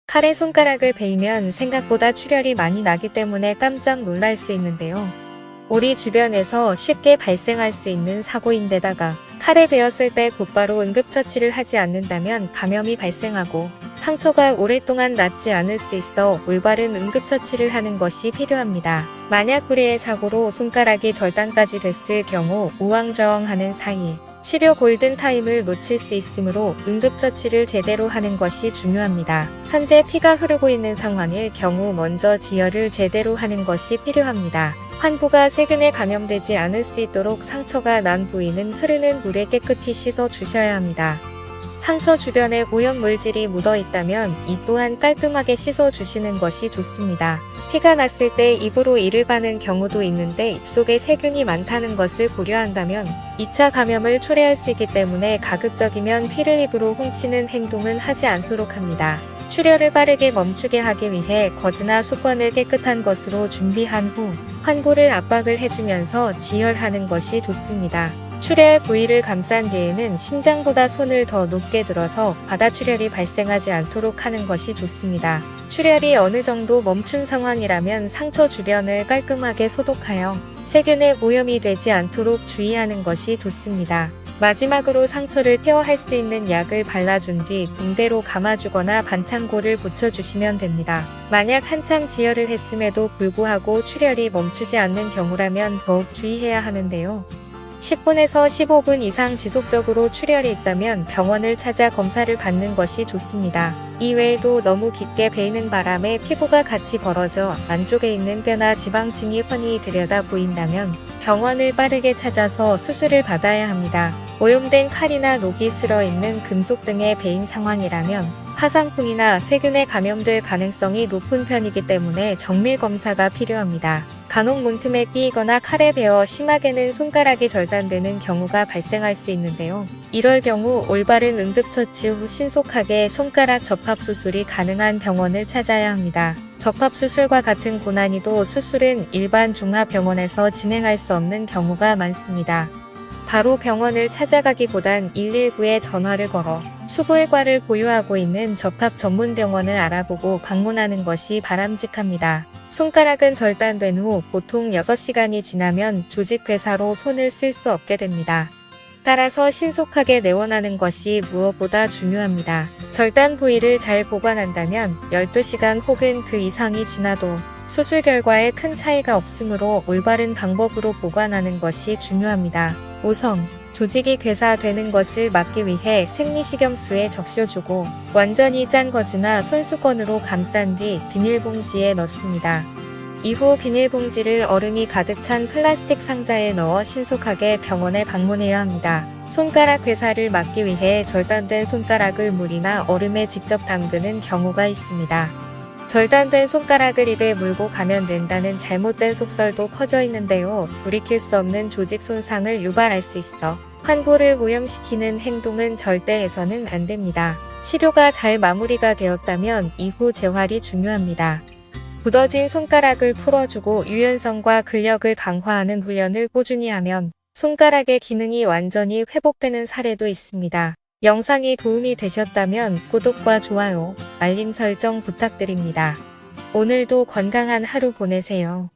칼에 손가락을 베이면 생각보다 출혈이 많이 나기 때문에 깜짝 놀랄 수 있는데요. 우리 주변에서 쉽게 발생할 수 있는 사고인데다가 칼에 베었을 때 곧바로 응급처치를 하지 않는다면 감염이 발생하고 상처가 오랫동안 낫지 않을 수 있어 올바른 응급처치를 하는 것이 필요합니다. 만약 불의의 사고로 손가락이 절단까지 됐을 경우 우왕좌왕하는 사이 치료 골든타임을 놓칠 수 있으므로 응급처치를 제대로 하는 것이 중요합니다. 현재 피가 흐르고 있는 상황일 경우 먼저 지혈을 제대로 하는 것이 필요합니다. 환부가 세균에 감염되지 않을 수 있도록 상처가 난 부위는 흐르는 물에 깨끗이 씻어 주셔야 합니다. 상처 주변에 오염물질이 묻어 있다면 이 또한 깔끔하게 씻어 주시는 것이 좋습니다. 피가 났을 때 입으로 이를 바는 경우도 있는데 입속에 세균이 많다는 것을 고려한다면 2차 감염을 초래할 수 있기 때문에 가급적이면 피를 입으로 훔치는 행동은 하지 않도록 합니다. 출혈을 빠르게 멈추게 하기 위해 거즈나 수건을 깨끗한 것으로 준비한 후 환부를 압박을 해주면서 지혈하는 것이 좋습니다. 출혈 부위를 감싼 뒤에는 심장보다 손을 더 높게 들어서 바다출혈이 발생하지 않도록 하는 것이 좋습니다. 출혈이 어느 정도 멈춘 상황이라면 상처 주변을 깔끔하게 소독하여 세균에 오염이 되지 않도록 주의하는 것이 좋습니다. 마지막으로 상처를 케어할 수 있는 약을 발라준 뒤 붕대로 감아주거나 반창고를 붙여주시면 됩니다. 만약 한참 지혈을 했음에도 불구하고 출혈이 멈추지 않는 경우라면 더욱 주의해야 하는데요. 10분에서 15분 이상 지속적으로 출혈이 있다면 병원을 찾아 검사를 받는 것이 좋습니다. 이외에도 너무 깊게 베이는 바람에 피부가 같이 벌어져 안쪽에 있는 뼈나 지방층이 훤히 들여다 보인다면 병원을 빠르게 찾아서 수술을 받아야 합니다. 오염된 칼이나 녹이 슬어 있는 금속 등에 베인 상황이라면 화상풍이나 세균에 감염될 가능성이 높은 편이기 때문에 정밀 검사가 필요합니다. 간혹 문틈에 끼이거나 칼에 베어 심하게는 손가락이 절단되는 경우가 발생할 수 있는데요. 이럴 경우 올바른 응급처치 후 신속하게 손가락 접합수술이 가능한 병원을 찾아야 합니다. 접합수술과 같은 고난이도 수술은 일반 종합병원에서 진행할 수 없는 경우가 많습니다. 바로 병원을 찾아가기보단 119에 전화를 걸어 수부외과를 보유하고 있는 접합 전문 병원을 알아보고 방문하는 것이 바람직합니다. 손가락은 절단된 후 보통 6시간이 지나면 조직괴사로 손을 쓸 수 없게 됩니다. 따라서 신속하게 내원하는 것이 무엇보다 중요합니다. 절단 부위를 잘 보관한다면 12시간 혹은 그 이상이 지나도 수술 결과에 큰 차이가 없으므로 올바른 방법으로 보관하는 것이 중요합니다. 우선 조직이 괴사되는 것을 막기 위해 생리식염수에 적셔주고 완전히 짠 거즈나 손수건으로 감싼 뒤 비닐봉지에 넣습니다. 이후 비닐봉지를 얼음이 가득 찬 플라스틱 상자에 넣어 신속하게 병원에 방문해야 합니다. 손가락 괴사를 막기 위해 절단된 손가락을 물이나 얼음에 직접 담그는 경우가 있습니다. 절단된 손가락을 입에 물고 가면 된다는 잘못된 속설도 퍼져 있는데요. 돌이킬 수 없는 조직 손상을 유발할 수 있어 환부를 오염시키는 행동은 절대 해서는 안 됩니다. 치료가 잘 마무리가 되었다면 이후 재활이 중요합니다. 굳어진 손가락을 풀어주고 유연성과 근력을 강화하는 훈련을 꾸준히 하면 손가락의 기능이 완전히 회복되는 사례도 있습니다. 영상이 도움이 되셨다면 구독과 좋아요, 알림 설정 부탁드립니다. 오늘도 건강한 하루 보내세요.